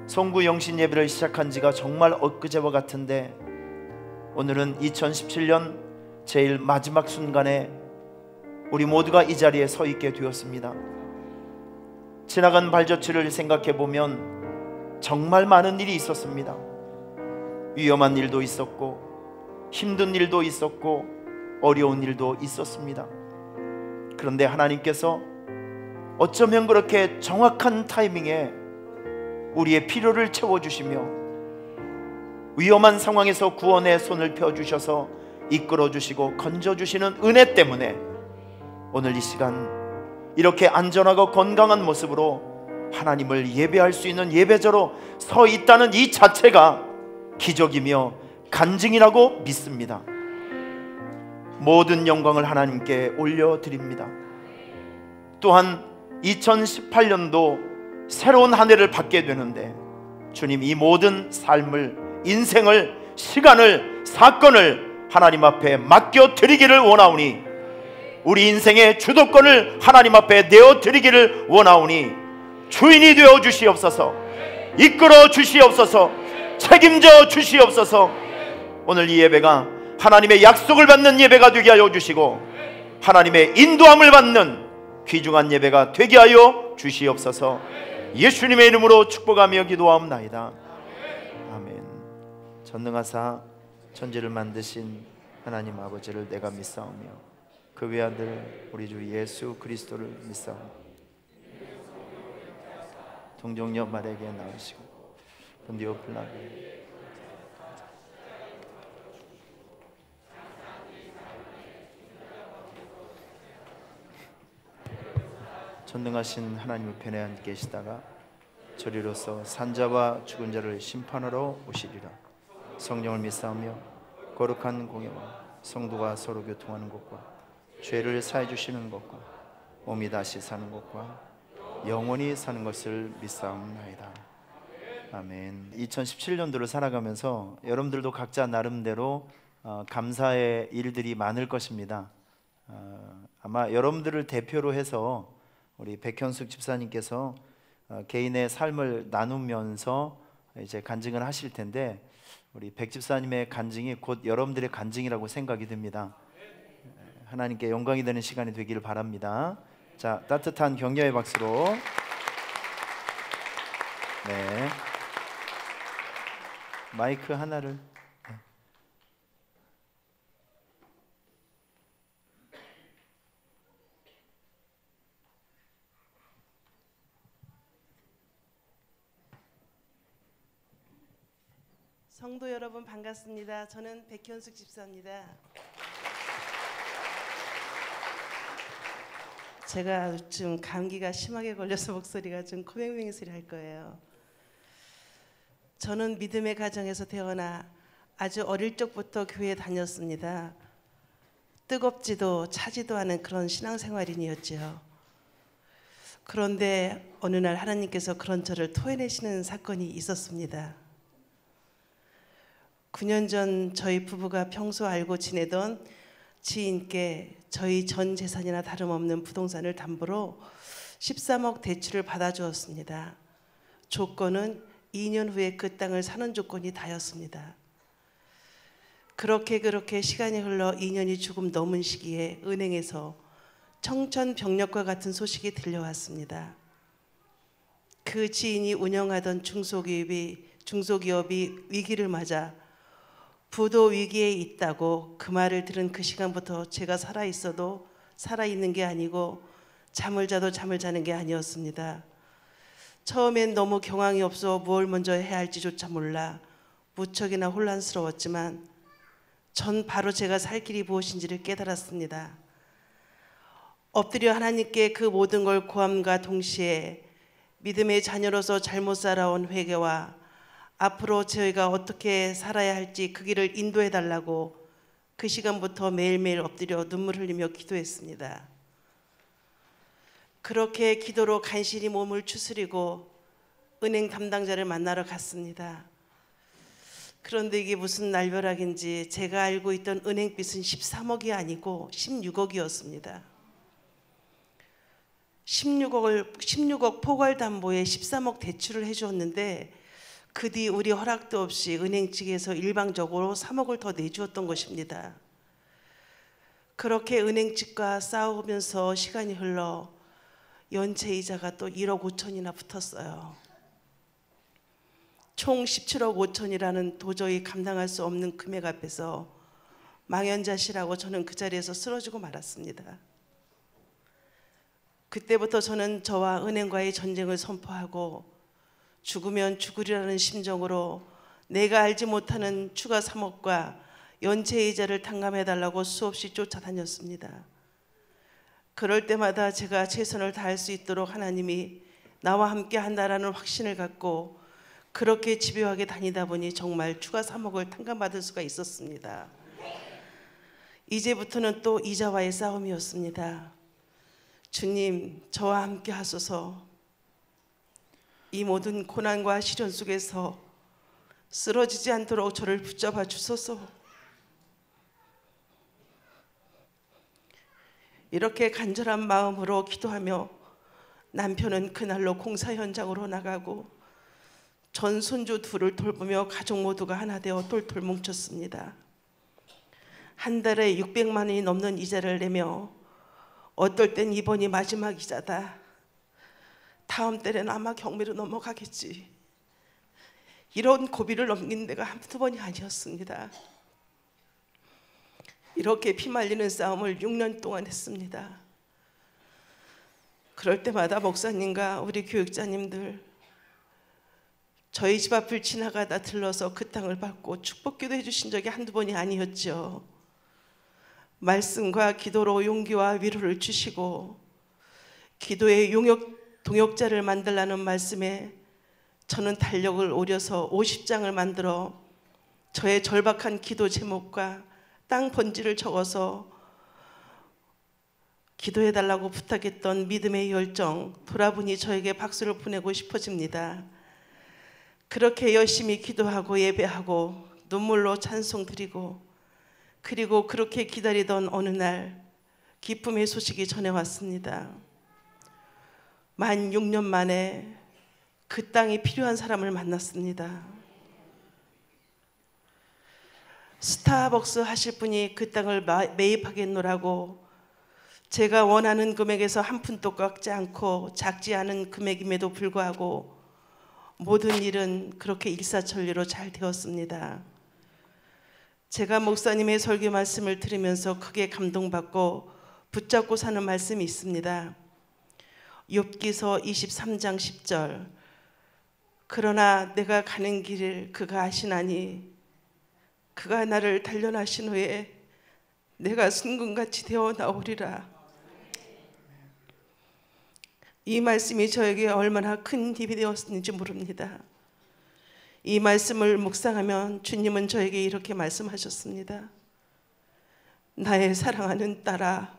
송구 영신 예배를 시작한 지가 정말 엊그제와 같은데 오늘은 2017년 제일 마지막 순간에 우리 모두가 이 자리에 서 있게 되었습니다. 지나간 발자취를 생각해 보면 정말 많은 일이 있었습니다. 위험한 일도 있었고 힘든 일도 있었고 어려운 일도 있었습니다. 그런데 하나님께서 어쩌면 그렇게 정확한 타이밍에 우리의 필요를 채워주시며 위험한 상황에서 구원의 손을 펴주셔서 이끌어주시고 건져주시는 은혜 때문에 오늘 이 시간 이렇게 안전하고 건강한 모습으로 하나님을 예배할 수 있는 예배자로 서 있다는 이 자체가 기적이며 간증이라고 믿습니다. 모든 영광을 하나님께 올려드립니다. 또한 2018년도 새로운 한 해를 받게 되는데 주님, 이 모든 삶을, 인생을, 시간을, 사건을 하나님 앞에 맡겨드리기를 원하오니, 우리 인생의 주도권을 하나님 앞에 내어드리기를 원하오니 주인이 되어 주시옵소서, 이끌어 주시옵소서, 책임져 주시옵소서. 오늘 이 예배가 하나님의 약속을 받는 예배가 되게 하여 주시고 하나님의 인도함을 받는 귀중한 예배가 되게 하여 주시옵소서. 예수님의 이름으로 축복하며 기도하옵나이다. 아멘. 전능하사 천지를 만드신 하나님 아버지를 내가 믿사오며 그 외아들 우리 주 예수 그리스도를 믿사오며 동정녀 마리아에게 나으시고 본디오 필라토 전능하신 하나님의 편에 앉아 계시다가 저리로서 산자와 죽은 자를 심판하러 오시리라. 성령을 믿사오며 거룩한 공예와 성도가 서로 교통하는 것과 죄를 사해 주시는 것과 몸이 다시 사는 것과 영원히 사는 것을 믿사옵나이다. 아멘. 2017년도를 살아가면서 여러분들도 각자 나름대로 감사의 일들이 많을 것입니다. 아마 여러분들을 대표로 해서 우리 백현숙 집사님께서 개인의 삶을 나누면서 이제 간증을 하실 텐데 우리 백 집사님의 간증이 곧 여러분들의 간증이라고 생각이 듭니다. 하나님께 영광이 되는 시간이 되기를 바랍니다. 자, 따뜻한 격려의 박수로. 네. 마이크 하나를. 성도 여러분 반갑습니다. 저는 백현숙 집사입니다. 제가 지금 감기가 심하게 걸려서 목소리가 좀 코맹맹이 소리 할 거예요. 저는 믿음의 가정에서 태어나 아주 어릴 적부터 교회에 다녔습니다. 뜨겁지도 차지도 않은 그런 신앙생활인이었지요. 그런데 어느 날 하나님께서 그런 저를 토해내시는 사건이 있었습니다. 9년 전 저희 부부가 평소 알고 지내던 지인께 저희 전 재산이나 다름없는 부동산을 담보로 13억 대출을 받아주었습니다. 조건은 2년 후에 그 땅을 사는 조건이 다였습니다. 그렇게 시간이 흘러 2년이 조금 넘은 시기에 은행에서 청천벽력과 같은 소식이 들려왔습니다. 그 지인이 운영하던 중소기업이 위기를 맞아 부도 위기에 있다고 그 말을 들은 그 시간부터 제가 살아있어도 살아있는 게 아니고 잠을 자도 잠을 자는 게 아니었습니다. 처음엔 너무 경황이 없어 뭘 먼저 해야 할지조차 몰라 무척이나 혼란스러웠지만 전 바로 제가 살 길이 무엇인지를 깨달았습니다. 엎드려 하나님께 그 모든 걸 고함과 동시에 믿음의 자녀로서 잘못 살아온 회개와 앞으로 저희가 어떻게 살아야 할지 그 길을 인도해 달라고 그 시간부터 매일매일 엎드려 눈물 흘리며 기도했습니다. 그렇게 기도로 간신히 몸을 추스리고 은행 담당자를 만나러 갔습니다. 그런데 이게 무슨 날벼락인지 제가 알고 있던 은행빚은 13억이 아니고 16억이었습니다. 16억 포괄담보에 13억 대출을 해주었는데 그 뒤 우리 허락도 없이 은행 측에서 일방적으로 3억을 더 내주었던 것입니다. 그렇게 은행 측과 싸우면서 시간이 흘러 연체 이자가 또 1억 5천이나 붙었어요. 총 17억 5천이라는 도저히 감당할 수 없는 금액 앞에서 망연자실하고 저는 그 자리에서 쓰러지고 말았습니다. 그때부터 저는 저와 은행과의 전쟁을 선포하고 죽으면 죽으리라는 심정으로 내가 알지 못하는 추가 3억과 연체 이자를 탕감해달라고 수없이 쫓아다녔습니다. 그럴 때마다 제가 최선을 다할 수 있도록 하나님이 나와 함께 한다라는 확신을 갖고 그렇게 집요하게 다니다 보니 정말 추가 3억을 탕감받을 수가 있었습니다. 이제부터는 또 이자와의 싸움이었습니다. 주님, 저와 함께 하소서. 이 모든 고난과 시련 속에서 쓰러지지 않도록 저를 붙잡아 주소서. 이렇게 간절한 마음으로 기도하며 남편은 그날로 공사 현장으로 나가고 전 손주 둘을 돌보며 가족 모두가 하나 되어 똘똘 뭉쳤습니다. 한 달에 600만 원이 넘는 이자를 내며 어떨 땐 이번이 마지막 이자다. 다음 달에는 아마 경매로 넘어가겠지. 이런 고비를 넘긴 데가 한두 번이 아니었습니다. 이렇게 피말리는 싸움을 6년 동안 했습니다. 그럴 때마다 목사님과 우리 교육자님들 저희 집 앞을 지나가다 들러서 그 땅을 밟고 축복기도 해주신 적이 한두 번이 아니었죠. 말씀과 기도로 용기와 위로를 주시고 기도의 동역자를 만들라는 말씀에 저는 달력을 오려서 50장을 만들어 저의 절박한 기도 제목과 땅 번지를 적어서 기도해달라고 부탁했던 믿음의 열정, 돌아보니 저에게 박수를 보내고 싶어집니다. 그렇게 열심히 기도하고 예배하고 눈물로 찬송 드리고 그리고 그렇게 기다리던 어느 날 기쁨의 소식이 전해왔습니다. 만 6년 만에 그 땅이 필요한 사람을 만났습니다. 스타벅스 하실 분이 그 땅을 매입하겠노라고 제가 원하는 금액에서 한 푼도 깎지 않고 작지 않은 금액임에도 불구하고 모든 일은 그렇게 일사천리로 잘 되었습니다. 제가 목사님의 설교 말씀을 들으면서 크게 감동받고 붙잡고 사는 말씀이 있습니다. 욥기서 23장 10절. 그러나 내가 가는 길을 그가 아시나니 그가 나를 단련하신 후에 내가 순금같이 되어 나오리라. 이 말씀이 저에게 얼마나 큰 힘이 되었는지 모릅니다. 이 말씀을 묵상하면 주님은 저에게 이렇게 말씀하셨습니다. 나의 사랑하는 딸아,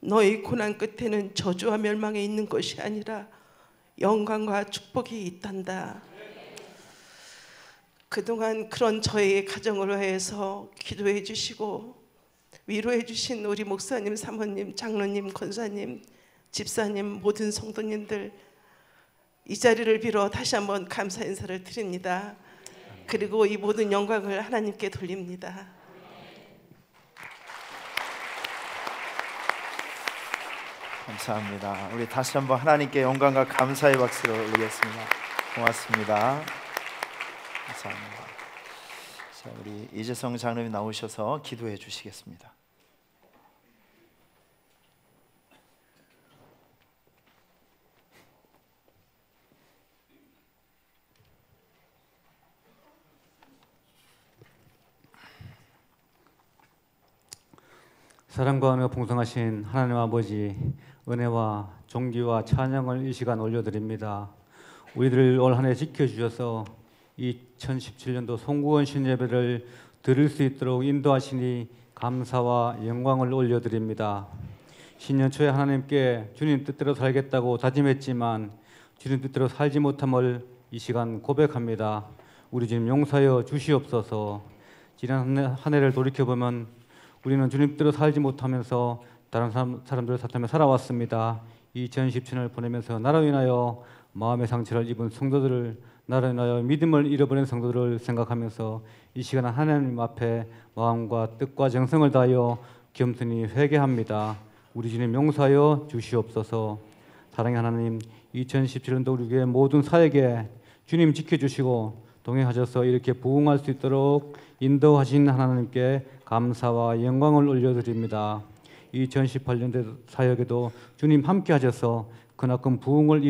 너의 고난 끝에는 저주와 멸망에 있는 것이 아니라 영광과 축복이 있단다. 그동안 그런 저의 가정으로 해서 기도해 주시고 위로해 주신 우리 목사님, 사모님, 장로님, 권사님, 집사님, 모든 성도님들 이 자리를 빌어 다시 한번 감사 인사를 드립니다. 그리고 이 모든 영광을 하나님께 돌립니다. 감사합니다. 우리 다시 한번 하나님께 영광과 감사의 박수를 올리겠습니다. 고맙습니다. 감사합니다. 자, 우리 이재성 장로님 나오셔서 기도해 주시겠습니다. 사랑과 풍성하신 하나님 아버지, 은혜와 존귀와 찬양을 이 시간 올려드립니다. 우리들을 올 한 해 지켜주셔서 2017년도 송구원 신예배를 드릴 수 있도록 인도하시니 감사와 영광을 올려드립니다. 신년 초에 하나님께 주님 뜻대로 살겠다고 다짐했지만 주님 뜻대로 살지 못함을 이 시간 고백합니다. 우리 주님 용서하여 주시옵소서. 지난 한 해를 돌이켜보면 우리는 주님 뜻대로 살지 못하면서 다른 사람들을 탓하며 살아왔습니다. 2017년을 보내면서 나로 인하여 마음의 상처를 입은 성도들을 나를 인하여 믿음을 잃어버린 성도들을 생각하면서 이 시간 하나님 앞에 마음과 뜻과 정성을 다하여 겸손히 회개합니다. 우리 주님 용서하여 주시옵소서. 사랑의 하나님, 2017년도 우리 교회 모든 사역에 주님 지켜주시고 동행하셔서 이렇게 부흥할 수 있도록 인도하신 하나님께 감사와 영광을 올려드립니다. 2018년도 사역에도 주님 함께 하셔서 그나큰 부흥을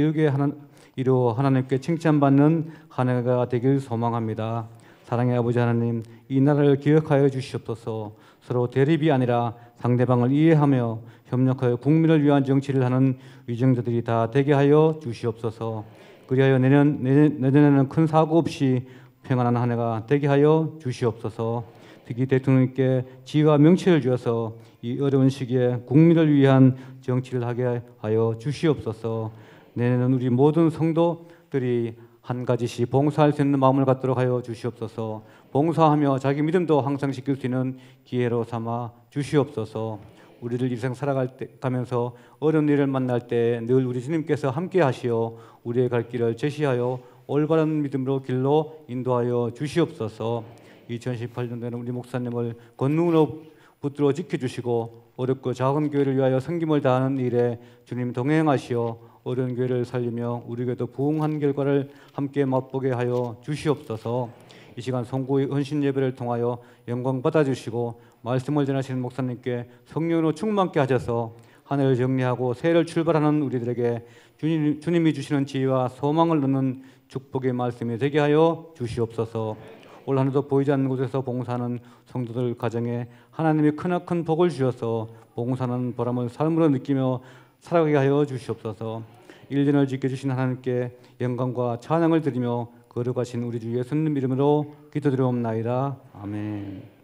이루어 하나님께 칭찬받는 한 해가 되길 소망합니다. 사랑의 아버지 하나님, 이 나라를 기억하여 주시옵소서. 서로 대립이 아니라 상대방을 이해하며 협력하여 국민을 위한 정치를 하는 위정자들이 다 되게 하여 주시옵소서. 그리하여 내년에는 큰 사고 없이 평안한 한 해가 되게 하여 주시옵소서. 특히 대통령께 지혜와 명철을 주어서 이 어려운 시기에 국민을 위한 정치를 하게 하여 주시옵소서. 내년에는 우리 모든 성도들이 한 가지씩 봉사할 수 있는 마음을 갖도록 하여 주시옵소서. 봉사하며 자기 믿음도 향상시킬 수 있는 기회로 삼아 주시옵소서. 우리를 일생 살아가면서 어려운 일을 만날 때 늘 우리 주님께서 함께 하시어 우리의 갈 길을 제시하여 올바른 믿음으로 길로 인도하여 주시옵소서. 2018년도에는 우리 목사님을 권능으로 붙들어 지켜주시고 어렵고 작은 교회를 위하여 섬김을 다하는 일에 주님 동행하시어 어려운 교회를 살리며 우리 교회도 부흥한 결과를 함께 맛보게 하여 주시옵소서. 이 시간 송구의 헌신 예배를 통하여 영광 받아주시고 말씀을 전하시는 목사님께 성령으로 충만케 하셔서 한 해를 정리하고 새해를 출발하는 우리들에게 주님이 주시는 지혜와 소망을 넣는 축복의 말씀이 되게 하여 주시옵소서. 올 한 해도 보이지 않는 곳에서 봉사하는 성도들 가정에 하나님이 크나큰 복을 주셔서 봉사하는 보람을 삶으로 느끼며 살아가게 하여 주시옵소서. 1년을 지켜주신 하나님께 영광과 찬양을 드리며 거룩하신 우리 주 예수님 이름으로 기도드리옵나이다. 아멘.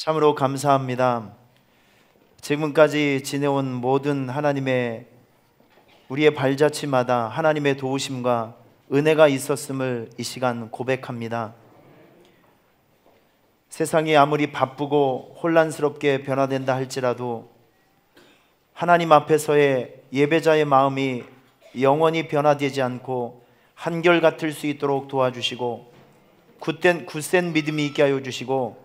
참으로 감사합니다. 지금까지 지내온 모든 하나님의 우리의 발자취마다 하나님의 도우심과 은혜가 있었음을 이 시간 고백합니다. 세상이 아무리 바쁘고 혼란스럽게 변화된다 할지라도 하나님 앞에서의 예배자의 마음이 영원히 변화되지 않고 한결같을 수 있도록 도와주시고 굳센 믿음이 있게 하여 주시고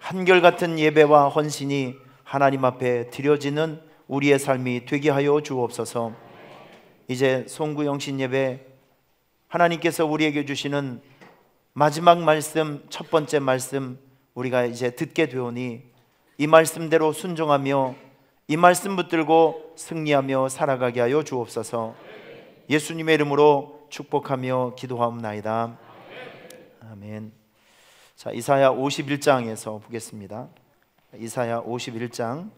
한결같은 예배와 헌신이 하나님 앞에 드려지는 우리의 삶이 되게 하여 주옵소서. 이제 송구영신 예배 하나님께서 우리에게 주시는 마지막 말씀, 첫 번째 말씀 우리가 이제 듣게 되오니 이 말씀대로 순종하며 이 말씀 붙들고 승리하며 살아가게 하여 주옵소서. 예수님의 이름으로 축복하며 기도하옵나이다. 아멘. 자, 이사야 51장에서 보겠습니다. 이사야 51장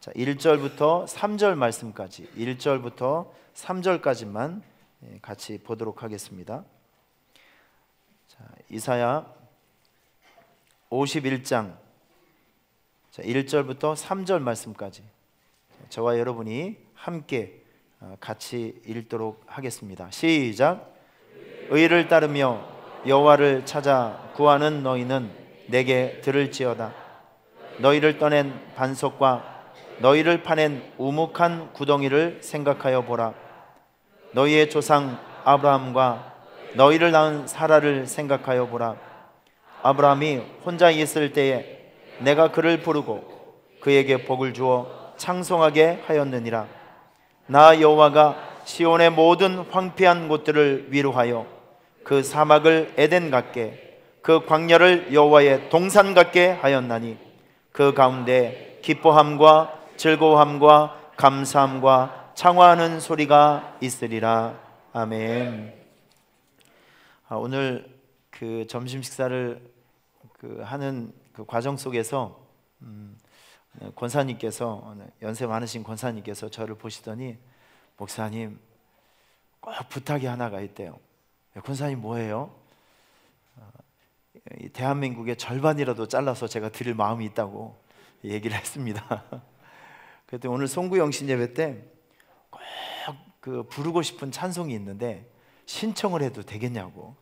1절부터 3절 말씀까지 1절부터 3절까지만 같이 보도록 하겠습니다. 자, 이사야 51장 1절부터 3절 말씀까지 저와 여러분이 함께 같이 읽도록 하겠습니다. 시작. 의를 따르며 여호와를 찾아 구하는 너희는 내게 들을지어다. 너희를 떠낸 반석과 너희를 파낸 우묵한 구덩이를 생각하여 보라. 너희의 조상 아브라함과 너희를 낳은 사라를 생각하여 보라. 아브라함이 혼자 있을 때에 내가 그를 부르고 그에게 복을 주어 창송하게 하였느니라. 나 여호와가 시온의 모든 황폐한 곳들을 위로하여 그 사막을 에덴 같게 그 광야를 여호와의 동산 같게 하였나니 그 가운데 기뻐함과 즐거움과 감사함과 창화하는 소리가 있으리라. 아멘. 오늘 그 점심 식사를 하는 그 과정 속에서 권사님께서 연세 많으신 권사님께서 저를 보시더니 목사님 꼭 부탁이 하나가 있대요. 권사님 뭐예요? 대한민국의 절반이라도 잘라서 제가 드릴 마음이 있다고 얘기를 했습니다. 그랬더니 오늘 송구영신 예배 때 꼭 그 부르고 싶은 찬송이 있는데 신청을 해도 되겠냐고.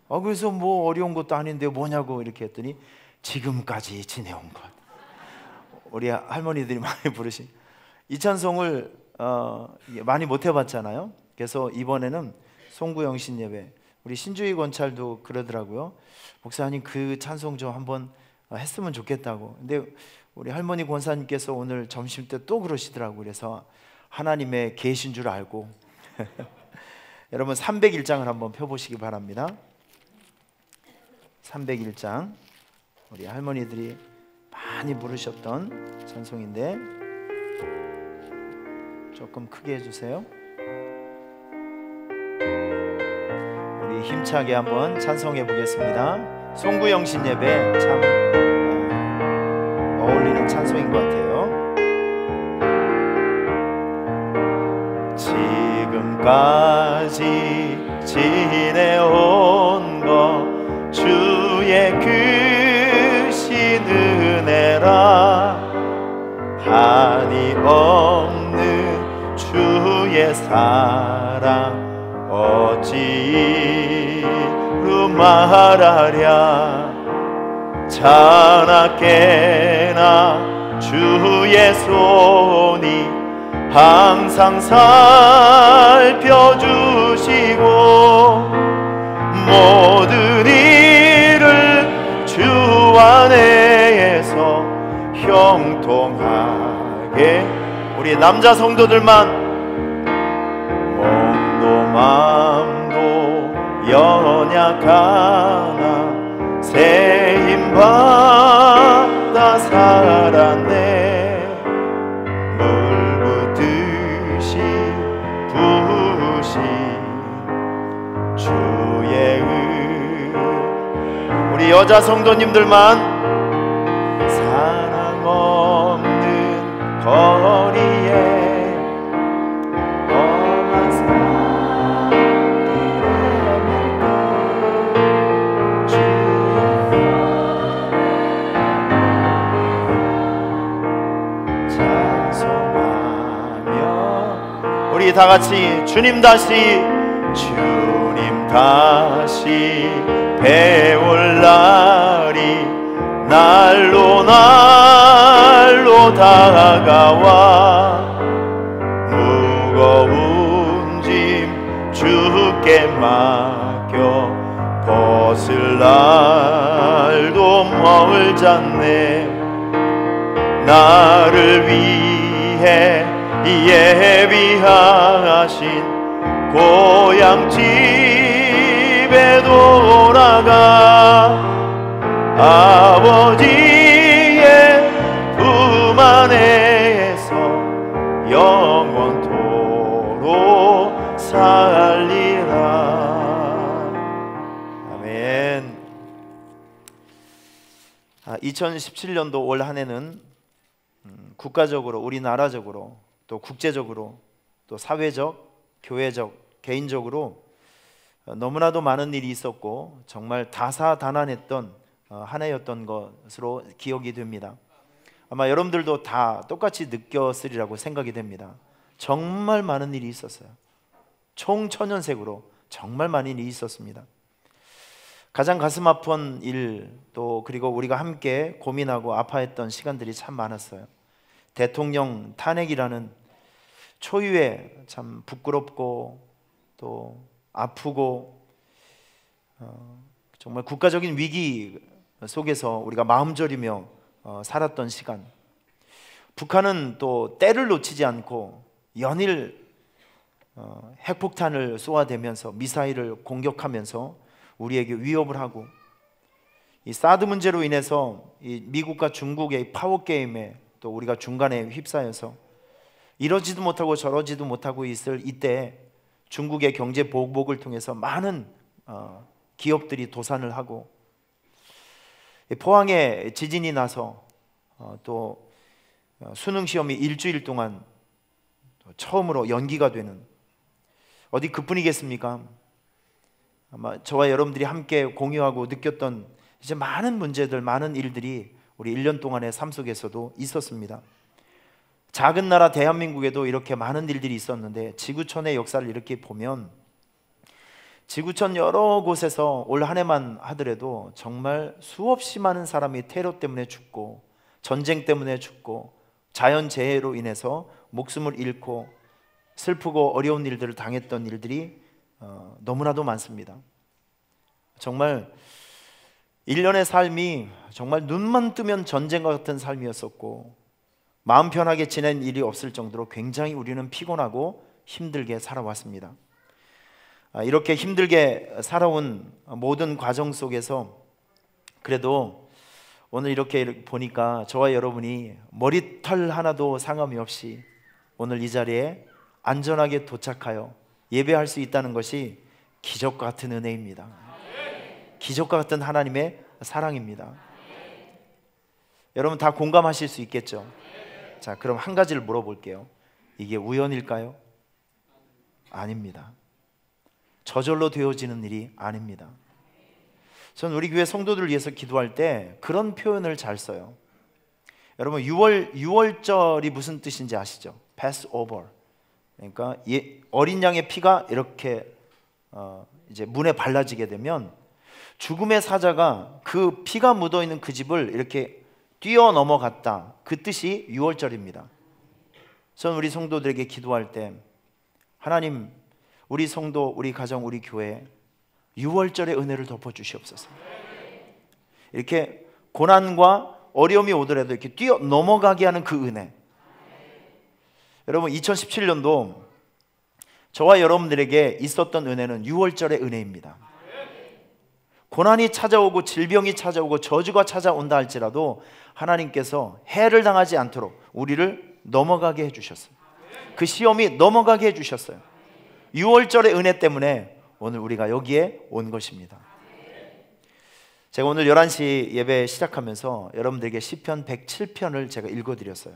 그래서 뭐 어려운 것도 아닌데 뭐냐고 이렇게 했더니 지금까지 지내온 것. 우리 할머니들이 많이 부르신 이 찬송을 많이 못 해봤잖아요. 그래서 이번에는 송구영신 예배 우리 신주희 권찰도 그러더라고요. 목사님 그 찬송 좀 한번 했으면 좋겠다고. 근데 우리 할머니 권사님께서 오늘 점심 때 또 그러시더라고요. 그래서 하나님의 계신 줄 알고 여러분 301장을 한번 펴보시기 바랍니다. 301장 우리 할머니들이 많이 부르셨던 찬송인데 조금 크게 해주세요. 우리 힘차게 한번 찬송해 보겠습니다. 송구영신 예배 참 어울리는 찬송인 것 같아요. 지금까지 지내온 것 주의 크신 은혜라. 한이 없는 주의 사랑 어찌 이루 말하랴. 자나깨나 주의 손이 항상 살펴주시고 모든 일을 주 안에서 형통하게. 우리 남자 성도들만 몸도 마음도 연약하나 새 힘받아 살았네. 물 붓듯이 부으신 주의 우리 여자 성도님들만 사랑 없는 거리에 험한 산길에 우리 다 같이 주님 다시 배울 날이 날로 다가와 무거운 짐 주께 맡겨 벗을 날도 멀잖네. 나를 위해 예비하신 고향 집에 돌아가 아버지의 품 안에서 영원토록 살리라. 아멘. 2017년도 올 한 해는 국가적으로, 우리나라적으로, 또 국제적으로, 또 사회적, 교회적, 개인적으로 너무나도 많은 일이 있었고 정말 다사다난했던 한 해였던 것으로 기억이 됩니다. 아마 여러분들도 다 똑같이 느꼈으리라고 생각이 됩니다. 정말 많은 일이 있었어요. 총천연색으로 정말 많은 일이 있었습니다. 가장 가슴 아픈 일, 또 그리고 우리가 함께 고민하고 아파했던 시간들이 참 많았어요. 대통령 탄핵이라는 초유의 참 부끄럽고 또 아프고 정말 국가적인 위기 속에서 우리가 마음 졸이며 살았던 시간. 북한은 또 때를 놓치지 않고 연일 핵폭탄을 쏘아대면서 미사일을 공격하면서 우리에게 위협을 하고, 이 사드 문제로 인해서 이 미국과 중국의 파워 게임에 또 우리가 중간에 휩싸여서 이러지도 못하고 저러지도 못하고 있을 이때 중국의 경제 보복을 통해서 많은 기업들이 도산을 하고, 포항에 지진이 나서 또 수능 시험이 일주일 동안 처음으로 연기가 되는, 어디 그뿐이겠습니까? 아마 저와 여러분들이 함께 공유하고 느꼈던 이제 많은 문제들, 많은 일들이 우리 1년 동안의 삶 속에서도 있었습니다. 작은 나라 대한민국에도 이렇게 많은 일들이 있었는데, 지구촌의 역사를 이렇게 보면 지구촌 여러 곳에서 올 한 해만 하더라도 정말 수없이 많은 사람이 테러 때문에 죽고, 전쟁 때문에 죽고, 자연재해로 인해서 목숨을 잃고 슬프고 어려운 일들을 당했던 일들이 너무나도 많습니다. 정말 1년의 삶이 정말 눈만 뜨면 전쟁과 같은 삶이었었고, 마음 편하게 지낸 일이 없을 정도로 굉장히 우리는 피곤하고 힘들게 살아왔습니다. 이렇게 힘들게 살아온 모든 과정 속에서 그래도 오늘 이렇게 보니까 저와 여러분이 머리털 하나도 상함이 없이 오늘 이 자리에 안전하게 도착하여 예배할 수 있다는 것이 기적과 같은 은혜입니다. 기적과 같은 하나님의 사랑입니다. 여러분 다 공감하실 수 있겠죠? 자, 그럼 한 가지를 물어볼게요. 이게 우연일까요? 아닙니다. 저절로 되어지는 일이 아닙니다. 저는 우리 교회 성도들을 위해서 기도할 때 그런 표현을 잘 써요. 여러분, 유월절이 무슨 뜻인지 아시죠? Passover. 그러니까 어린 양의 피가 이렇게 이제 문에 발라지게 되면 죽음의 사자가 그 피가 묻어있는 그 집을 이렇게 뛰어넘어갔다, 그 뜻이 유월절입니다. 저는 우리 성도들에게 기도할 때 하나님, 우리 성도, 우리 가정, 우리 교회 유월절의 은혜를 덮어주시옵소서. 이렇게 고난과 어려움이 오더라도 이렇게 뛰어넘어가게 하는 그 은혜. 여러분, 2017년도 저와 여러분들에게 있었던 은혜는 유월절의 은혜입니다. 고난이 찾아오고 질병이 찾아오고 저주가 찾아온다 할지라도 하나님께서 해를 당하지 않도록 우리를 넘어가게 해주셨어요. 그 시험이 넘어가게 해주셨어요. 유월절의 은혜 때문에 오늘 우리가 여기에 온 것입니다. 제가 오늘 11시 예배 시작하면서 여러분들에게 시편 107편을 제가 읽어드렸어요.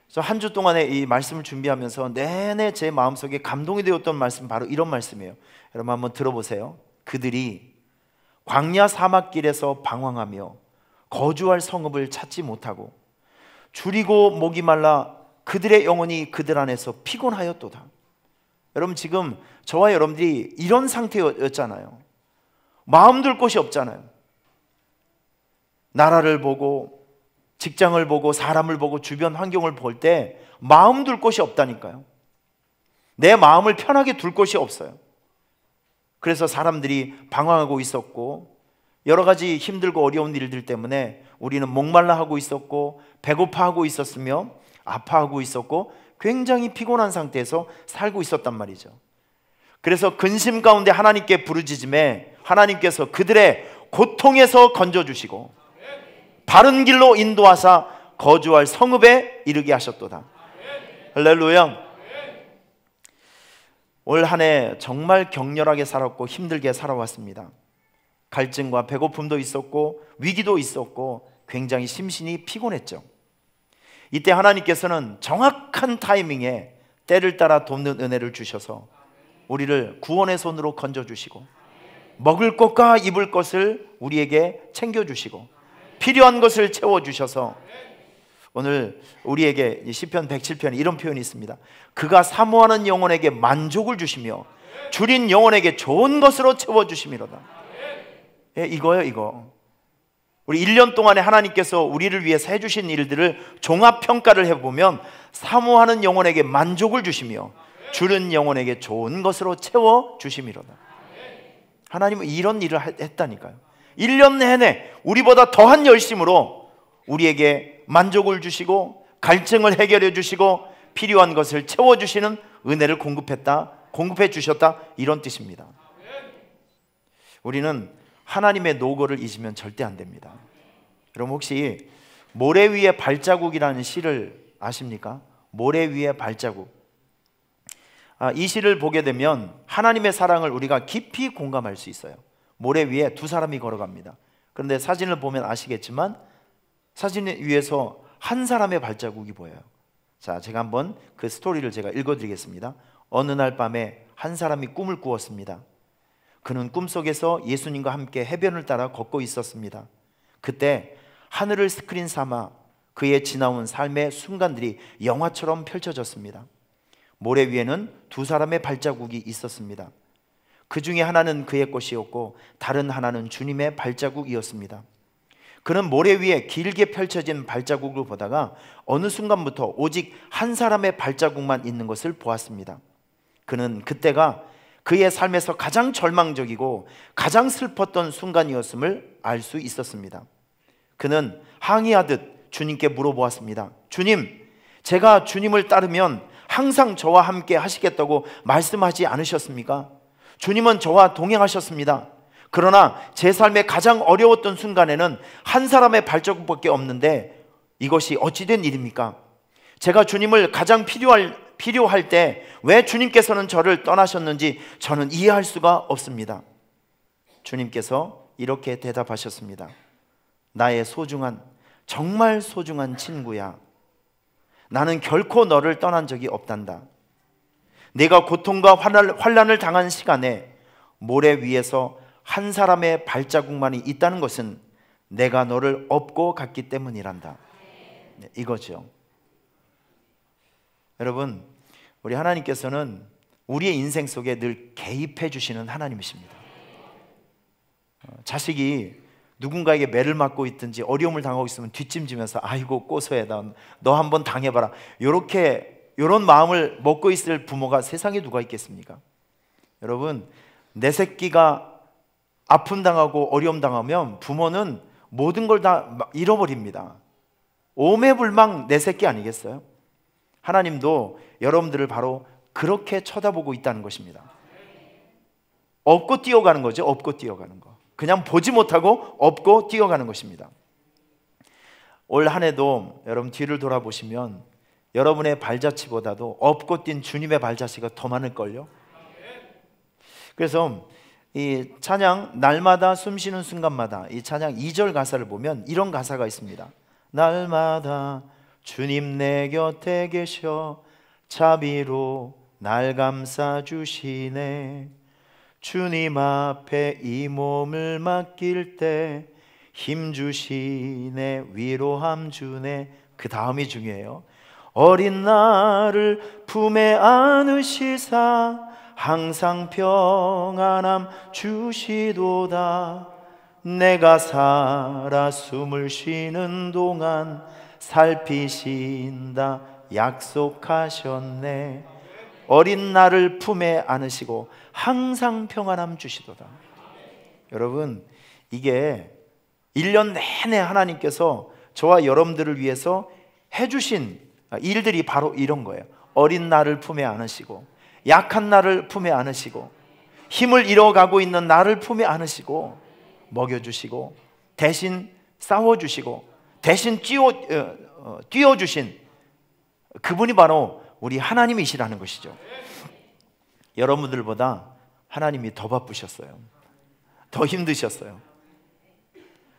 그래서 한 주 동안에 이 말씀을 준비하면서 내내 제 마음속에 감동이 되었던 말씀, 바로 이런 말씀이에요. 여러분 한번 들어보세요. 그들이 광야 사막길에서 방황하며 거주할 성읍을 찾지 못하고, 줄이고 목이 말라 그들의 영혼이 그들 안에서 피곤하였도다. 여러분, 지금 저와 여러분들이 이런 상태였잖아요. 마음 둘 곳이 없잖아요. 나라를 보고, 직장을 보고, 사람을 보고, 주변 환경을 볼 때 마음 둘 곳이 없다니까요. 내 마음을 편하게 둘 곳이 없어요. 그래서 사람들이 방황하고 있었고, 여러 가지 힘들고 어려운 일들 때문에 우리는 목말라 하고 있었고, 배고파하고 있었으며, 아파하고 있었고, 굉장히 피곤한 상태에서 살고 있었단 말이죠. 그래서 근심 가운데 하나님께 부르짖음에 하나님께서 그들의 고통에서 건져주시고 바른 길로 인도하사 거주할 성읍에 이르게 하셨도다. 할렐루야. 올 한 해 정말 격렬하게 살았고 힘들게 살아왔습니다. 갈증과 배고픔도 있었고 위기도 있었고 굉장히 심신이 피곤했죠. 이때 하나님께서는 정확한 타이밍에 때를 따라 돕는 은혜를 주셔서 우리를 구원의 손으로 건져주시고 먹을 것과 입을 것을 우리에게 챙겨주시고 필요한 것을 채워주셔서 오늘 우리에게 시편 107편에 이런 표현이 있습니다. 그가 사모하는 영혼에게 만족을 주시며 줄인 영혼에게 좋은 것으로 채워주심이로다. 예, 이거요, 이거. 우리 1년 동안에 하나님께서 우리를 위해서 해주신 일들을 종합평가를 해보면 사모하는 영혼에게 만족을 주시며 줄인 영혼에게 좋은 것으로 채워주심이로다. 하나님은 이런 일을 했다니까요. 1년 내내 우리보다 더한 열심으로 우리에게 만족을 주시고 갈증을 해결해 주시고 필요한 것을 채워주시는 은혜를 공급해 주셨다, 이런 뜻입니다. 우리는 하나님의 노고를 잊으면 절대 안 됩니다. 여러분, 혹시 모래 위에 발자국이라는 시를 아십니까? 모래 위에 발자국. 이 시를 보게 되면 하나님의 사랑을 우리가 깊이 공감할 수 있어요. 모래 위에 두 사람이 걸어갑니다. 그런데 사진을 보면 아시겠지만 사진 위에서 한 사람의 발자국이 보여요. 자, 제가 한번 그 스토리를 제가 읽어드리겠습니다. 어느 날 밤에 한 사람이 꿈을 꾸었습니다. 그는 꿈속에서 예수님과 함께 해변을 따라 걷고 있었습니다. 그때 하늘을 스크린 삼아 그의 지나온 삶의 순간들이 영화처럼 펼쳐졌습니다. 모래 위에는 두 사람의 발자국이 있었습니다. 그 중에 하나는 그의 것이었고 다른 하나는 주님의 발자국이었습니다. 그는 모래 위에 길게 펼쳐진 발자국을 보다가 어느 순간부터 오직 한 사람의 발자국만 있는 것을 보았습니다. 그는 그때가 그의 삶에서 가장 절망적이고 가장 슬펐던 순간이었음을 알 수 있었습니다. 그는 항의하듯 주님께 물어보았습니다. 주님, 제가 주님을 따르면 항상 저와 함께 하시겠다고 말씀하지 않으셨습니까? 주님은 저와 동행하셨습니다. 그러나 제 삶의 가장 어려웠던 순간에는 한 사람의 발자국밖에 없는데 이것이 어찌된 일입니까? 제가 주님을 가장 필요할 때 왜 주님께서는 저를 떠나셨는지 저는 이해할 수가 없습니다. 주님께서 이렇게 대답하셨습니다. 나의 소중한, 정말 소중한 친구야, 나는 결코 너를 떠난 적이 없단다. 내가 고통과 환난을 당한 시간에 모래 위에서 한 사람의 발자국만이 있다는 것은 내가 너를 업고 갔기 때문이란다. 네, 이거죠. 여러분, 우리 하나님께서는 우리의 인생 속에 늘 개입해 주시는 하나님이십니다. 자식이 누군가에게 매를 맞고 있든지 어려움을 당하고 있으면 뒷짐지면서 아이고 꼬소해다, 너 한번 당해봐라, 이런 마음을 먹고 있을 부모가 세상에 누가 있겠습니까? 여러분, 내 새끼가 아픔 당하고 어려움 당하면 부모는 모든 걸 다 잃어버립니다. 오매불망 내 새끼 아니겠어요? 하나님도 여러분들을 바로 그렇게 쳐다보고 있다는 것입니다. 업고 뛰어가는 거죠. 업고 뛰어가는 거. 그냥 보지 못하고 업고 뛰어가는 것입니다. 올 한 해도 여러분 뒤를 돌아보시면 여러분의 발자취보다도 업고 뛴 주님의 발자취가 더 많을걸요. 그래서 이 찬양 날마다 숨쉬는 순간마다 이 찬양 2절 가사를 보면 이런 가사가 있습니다. 날마다 주님 내 곁에 계셔 자비로 날 감싸주시네. 주님 앞에 이 몸을 맡길 때 힘주시네. 위로함 주네. 그 다음이 중요해요. 어린 나를 품에 안으시사 항상 평안함 주시도다. 내가 살아 숨을 쉬는 동안 살피신다 약속하셨네. 어린 나를 품에 안으시고 항상 평안함 주시도다. 여러분, 이게 1년 내내 하나님께서 저와 여러분들을 위해서 해주신 일들이 바로 이런 거예요. 어린 나를 품에 안으시고, 약한 나를 품에 안으시고, 힘을 잃어가고 있는 나를 품에 안으시고, 먹여주시고, 대신 싸워주시고, 대신 띄워주신 그분이 바로 우리 하나님이시라는 것이죠. 여러분들보다 하나님이 더 바쁘셨어요. 더 힘드셨어요.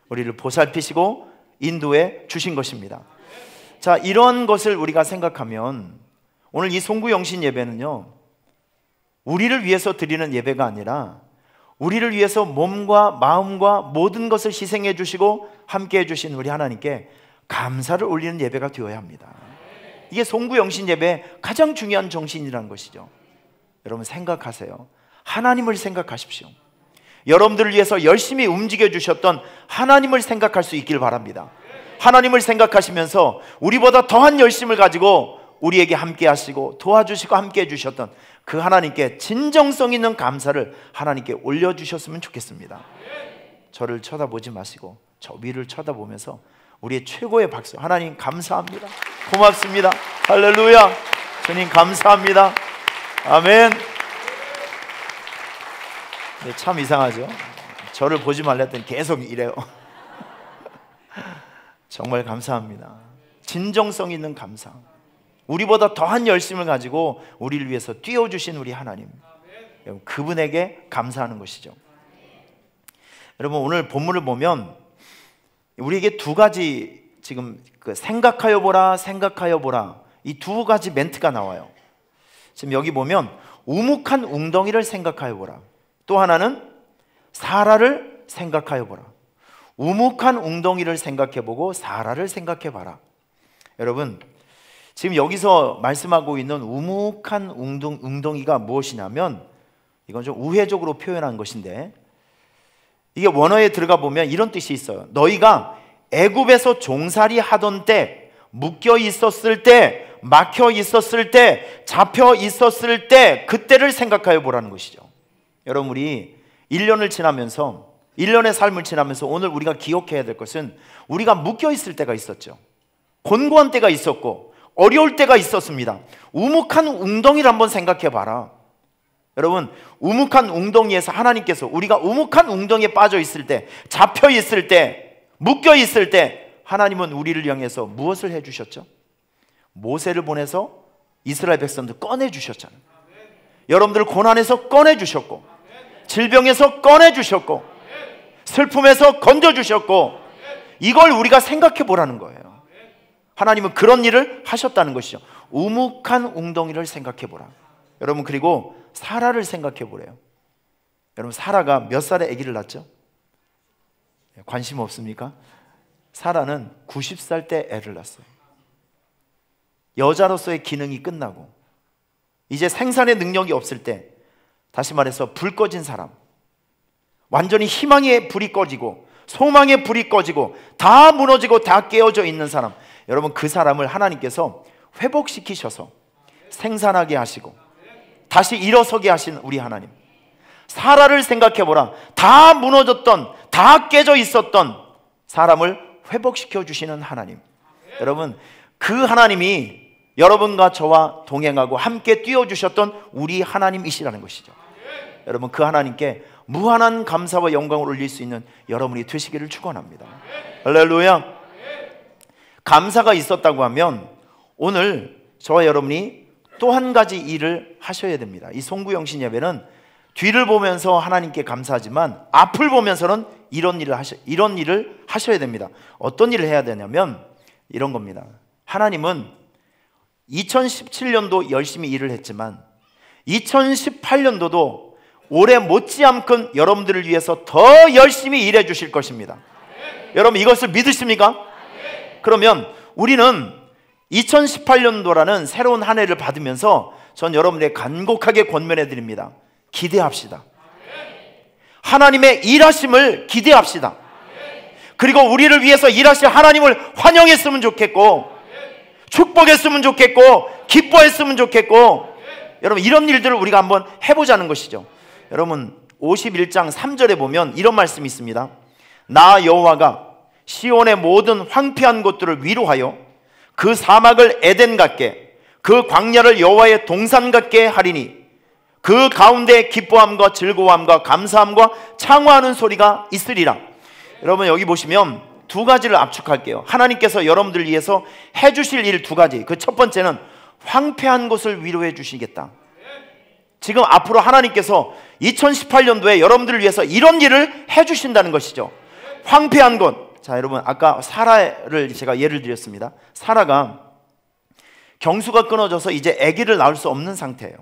우리를 보살피시고 인도해 주신 것입니다. 자, 이런 것을 우리가 생각하면 오늘 이 송구영신 예배는요, 우리를 위해서 드리는 예배가 아니라 우리를 위해서 몸과 마음과 모든 것을 희생해 주시고 함께 해 주신 우리 하나님께 감사를 올리는 예배가 되어야 합니다. 이게 송구영신 예배의 가장 중요한 정신이라는 것이죠. 여러분 생각하세요. 하나님을 생각하십시오. 여러분들을 위해서 열심히 움직여 주셨던 하나님을 생각할 수 있길 바랍니다. 하나님을 생각하시면서 우리보다 더한 열심을 가지고 우리에게 함께 하시고 도와주시고 함께 해주셨던 그 하나님께 진정성 있는 감사를 하나님께 올려주셨으면 좋겠습니다. 저를 쳐다보지 마시고 저 위를 쳐다보면서 우리의 최고의 박수, 하나님 감사합니다, 고맙습니다, 할렐루야, 주님 감사합니다, 아멘. 네, 참 이상하죠. 저를 보지 말라 했더니 계속 이래요. 정말 감사합니다. 진정성 있는 감사, 우리보다 더한 열심을 가지고 우리를 위해서 뛰어주신 우리 하나님, 여러분 그분에게 감사하는 것이죠. 여러분 오늘 본문을 보면 우리에게 두 가지 지금 생각하여 보라, 생각하여 보라, 이 두 가지 멘트가 나와요. 지금 여기 보면 우묵한 웅덩이를 생각하여 보라, 또 하나는 사라를 생각하여 보라. 우묵한 웅덩이를 생각해보고 사라를 생각해봐라. 여러분 지금 여기서 말씀하고 있는 우묵한 웅덩이가 무엇이냐면, 이건 좀 우회적으로 표현한 것인데, 이게 원어에 들어가 보면 이런 뜻이 있어요. 너희가 애굽에서 종살이 하던 때, 묶여 있었을 때, 막혀 있었을 때, 잡혀 있었을 때, 그때를 생각하여 보라는 것이죠. 여러분 우리 1년을 지나면서, 1년의 삶을 지나면서 오늘 우리가 기억해야 될 것은, 우리가 묶여 있을 때가 있었죠. 곤고한 때가 있었고 어려울 때가 있었습니다. 우묵한 웅덩이를 한번 생각해 봐라. 여러분 우묵한 웅덩이에서 하나님께서, 우리가 우묵한 웅덩이에 빠져 있을 때, 잡혀 있을 때, 묶여 있을 때 하나님은 우리를 향해서 무엇을 해주셨죠? 모세를 보내서 이스라엘 백성들 꺼내주셨잖아요. 여러분들을 고난에서 꺼내주셨고, 질병에서 꺼내주셨고, 슬픔에서 건져주셨고, 이걸 우리가 생각해 보라는 거예요. 하나님은 그런 일을 하셨다는 것이죠. 우묵한 웅덩이를 생각해 보라. 여러분 그리고 사라를 생각해 보래요. 여러분 사라가 몇 살에 아기를 낳았죠? 관심 없습니까? 사라는 90살 때 애를 낳았어요. 여자로서의 기능이 끝나고 이제 생산의 능력이 없을 때, 다시 말해서 불 꺼진 사람, 완전히 희망의 불이 꺼지고 소망의 불이 꺼지고 다 무너지고 다 깨어져 있는 사람, 여러분 그 사람을 하나님께서 회복시키셔서 생산하게 하시고 다시 일어서게 하신 우리 하나님. 사라를 생각해보라. 다 무너졌던, 다 깨져 있었던 사람을 회복시켜 주시는 하나님. 여러분 그 하나님이 여러분과 저와 동행하고 함께 뛰어주셨던 우리 하나님이시라는 것이죠. 여러분 그 하나님께 무한한 감사와 영광을 올릴 수 있는 여러분이 되시기를 축원합니다. 할렐루야. 감사가 있었다고 하면 오늘 저와 여러분이 또 한 가지 일을 하셔야 됩니다. 이 송구영신 예배는 뒤를 보면서 하나님께 감사하지만 앞을 보면서는 이런 일을 하셔야 됩니다. 어떤 일을 해야 되냐면 이런 겁니다. 하나님은 2017년도 열심히 일을 했지만 2018년도도 올해 못지않게 여러분들을 위해서 더 열심히 일해 주실 것입니다. 여러분 이것을 믿으십니까? 그러면 우리는 2018년도라는 새로운 한 해를 받으면서 전 여러분에게 간곡하게 권면해 드립니다. 기대합시다. 하나님의 일하심을 기대합시다. 그리고 우리를 위해서 일하실 하나님을 환영했으면 좋겠고, 축복했으면 좋겠고, 기뻐했으면 좋겠고, 여러분 이런 일들을 우리가 한번 해보자는 것이죠. 여러분 51장 3절에 보면 이런 말씀이 있습니다. 나 여호와가 시온의 모든 황폐한 곳들을 위로하여 그 사막을 에덴 같게, 그 광야를 여호와의 동산 같게 하리니 그 가운데 기뻐함과 즐거움과 감사함과 창화하는 소리가 있으리라. 여러분 여기 보시면 두 가지를 압축할게요. 하나님께서 여러분들 위해서 해주실 일 두 가지. 그 첫 번째는 황폐한 곳을 위로해 주시겠다. 지금 앞으로 하나님께서 2018년도에 여러분들을 위해서 이런 일을 해주신다는 것이죠. 황폐한 곳. 자, 여러분 아까 사라를 제가 예를 드렸습니다. 사라가 경수가 끊어져서 이제 아기를 낳을 수 없는 상태예요.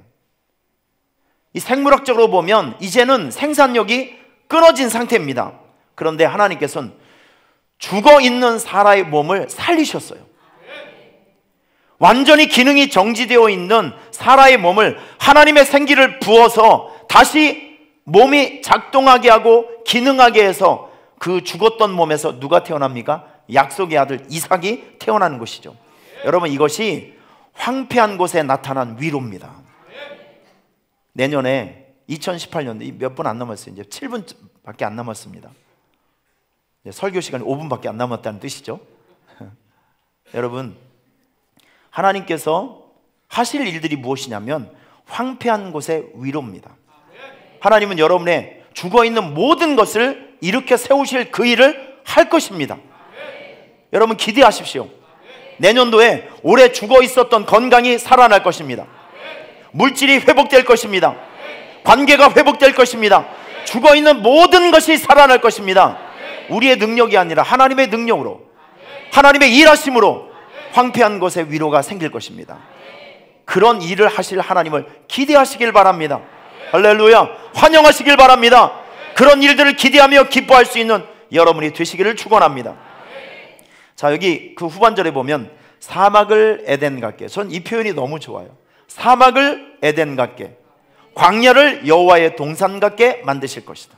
이 생물학적으로 보면 이제는 생산력이 끊어진 상태입니다. 그런데 하나님께서는 죽어 있는 사라의 몸을 살리셨어요. 완전히 기능이 정지되어 있는 사라의 몸을 하나님의 생기를 부어서 다시 몸이 작동하게 하고 기능하게 해서 그 죽었던 몸에서 누가 태어납니까? 약속의 아들 이삭이 태어나는 것이죠. 여러분 이것이 황폐한 곳에 나타난 위로입니다. 내년에 2018년도 몇 분 안 남았어요. 이제 7분밖에 안 남았습니다. 설교 시간이 5분밖에 안 남았다는 뜻이죠. 여러분 하나님께서 하실 일들이 무엇이냐면 황폐한 곳의 위로입니다. 하나님은 여러분의 죽어있는 모든 것을 일으켜 세우실 그 일을 할 것입니다. 여러분 기대하십시오. 내년도에 올해 죽어 있었던 건강이 살아날 것입니다. 물질이 회복될 것입니다. 관계가 회복될 것입니다. 죽어 있는 모든 것이 살아날 것입니다. 우리의 능력이 아니라 하나님의 능력으로, 하나님의 일하심으로 황폐한 곳에 위로가 생길 것입니다. 그런 일을 하실 하나님을 기대하시길 바랍니다. 할렐루야. 환영하시길 바랍니다. 그런 일들을 기대하며 기뻐할 수 있는 여러분이 되시기를 축원합니다. 자, 여기 그 후반절에 보면 사막을 에덴 같게, 전 이 표현이 너무 좋아요. 사막을 에덴 같게, 광야를 여호와의 동산 같게 만드실 것이다.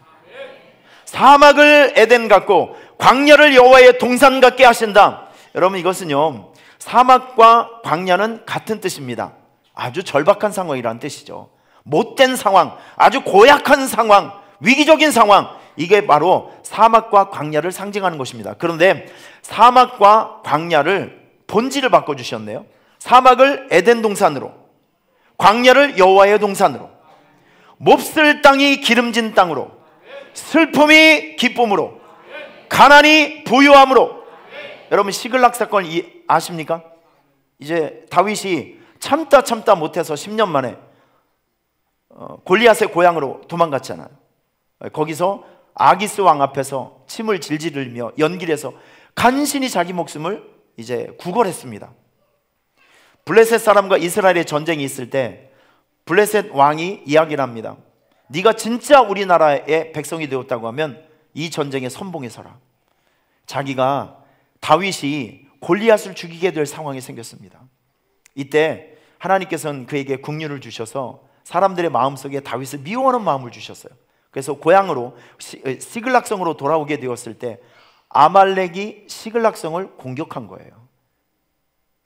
사막을 에덴 같고 광야를 여호와의 동산 같게 하신다. 여러분 이것은요, 사막과 광야는 같은 뜻입니다. 아주 절박한 상황이라는 뜻이죠. 못된 상황, 아주 고약한 상황, 위기적인 상황, 이게 바로 사막과 광야를 상징하는 것입니다. 그런데 사막과 광야를 본질을 바꿔주셨네요. 사막을 에덴 동산으로, 광야를 여호와의 동산으로, 몹쓸 땅이 기름진 땅으로, 슬픔이 기쁨으로, 가난이 부유함으로. 여러분 시글락 사건 아십니까? 이제 다윗이 참다 못해서 10년 만에 골리앗의 고향으로 도망갔잖아요. 거기서 아기스 왕 앞에서 침을 질질 흘리며 연기를 해서 간신히 자기 목숨을 이제 구걸했습니다. 블레셋 사람과 이스라엘의 전쟁이 있을 때 블레셋 왕이 이야기를 합니다. 네가 진짜 우리나라의 백성이 되었다고 하면 이 전쟁에 선봉에 서라. 자기가 다윗이 골리앗을 죽이게 될 상황이 생겼습니다. 이때 하나님께서는 그에게 긍휼을 주셔서 사람들의 마음속에 다윗을 미워하는 마음을 주셨어요. 그래서 고향으로 시글락성으로 돌아오게 되었을 때 아말렉이 시글락성을 공격한 거예요.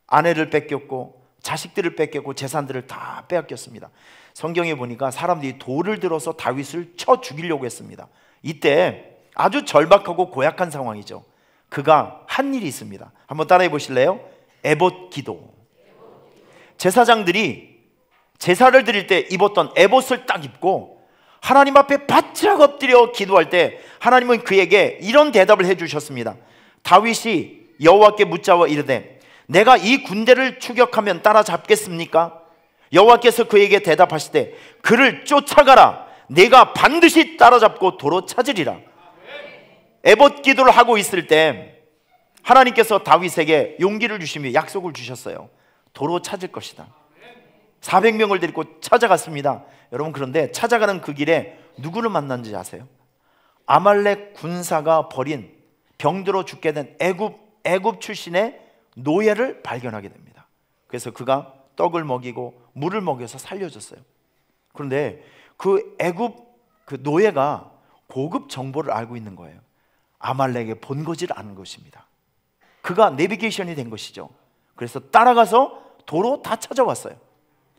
아내를 뺏겼고 자식들을 뺏겼고 재산들을 다 빼앗겼습니다. 성경에 보니까 사람들이 돌을 들어서 다윗을 쳐 죽이려고 했습니다. 이때 아주 절박하고 고약한 상황이죠. 그가 한 일이 있습니다. 한번 따라해 보실래요? 에봇 기도. 제사장들이 제사를 드릴 때 입었던 에봇을 딱 입고 하나님 앞에 바짝 엎드려 기도할 때 하나님은 그에게 이런 대답을 해주셨습니다. 다윗이 여호와께 묻자와 이르되 내가 이 군대를 추격하면 따라잡겠습니까? 여호와께서 그에게 대답하시되 그를 쫓아가라. 내가 반드시 따라잡고 도로 찾으리라. 에봇 기도를 하고 있을 때 하나님께서 다윗에게 용기를 주시며 약속을 주셨어요. 도로 찾을 것이다. 400명을 데리고 찾아갔습니다. 여러분 그런데 찾아가는 그 길에 누구를 만난지 아세요? 아말렉 군사가 버린 병들어 죽게 된 애굽 출신의 노예를 발견하게 됩니다. 그래서 그가 떡을 먹이고 물을 먹여서 살려줬어요. 그런데 그 애굽 그 노예가 고급 정보를 알고 있는 거예요. 아말렉의 본거지를 아는 것입니다. 그가 내비게이션이 된 것이죠. 그래서 따라가서 도로 다 찾아왔어요.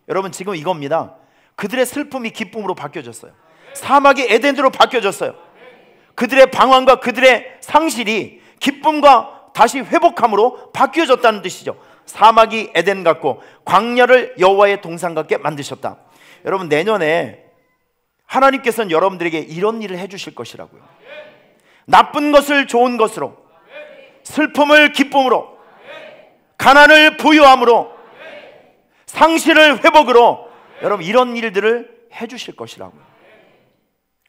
여러분, 지금 이겁니다. 그들의 슬픔이 기쁨으로 바뀌어졌어요. 사막이 에덴으로 바뀌어졌어요. 그들의 방황과 그들의 상실이 기쁨과 다시 회복함으로 바뀌어졌다는 뜻이죠. 사막이 에덴 같고 광야를 여호와의 동산 같게 만드셨다. 여러분, 내년에 하나님께서는 여러분들에게 이런 일을 해주실 것이라고요. 나쁜 것을 좋은 것으로, 슬픔을 기쁨으로, 가난을 부유함으로, 상실을 회복으로, 여러분 이런 일들을 해주실 것이라고요.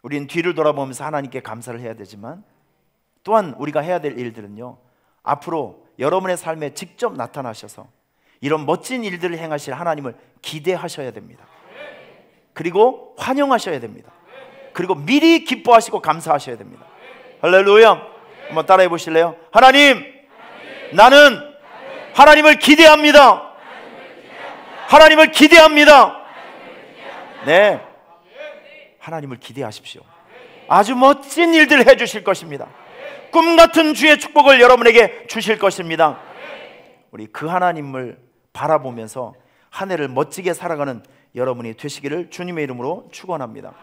우리는 뒤를 돌아보면서 하나님께 감사를 해야 되지만, 또한 우리가 해야 될 일들은요, 앞으로 여러분의 삶에 직접 나타나셔서 이런 멋진 일들을 행하실 하나님을 기대하셔야 됩니다. 그리고 환영하셔야 됩니다. 그리고 미리 기뻐하시고 감사하셔야 됩니다. 할렐루야. 한번 따라해 보실래요? 하나님, 나는 하나님을 기대합니다. 하나님을 기대합니다. 네, 하나님을 기대하십시오. 아주 멋진 일들을 해주실 것입니다. 꿈같은 주의 축복을 여러분에게 주실 것입니다. 우리 그 하나님을 바라보면서 한 해를 멋지게 살아가는 여러분이 되시기를 주님의 이름으로 축원합니다.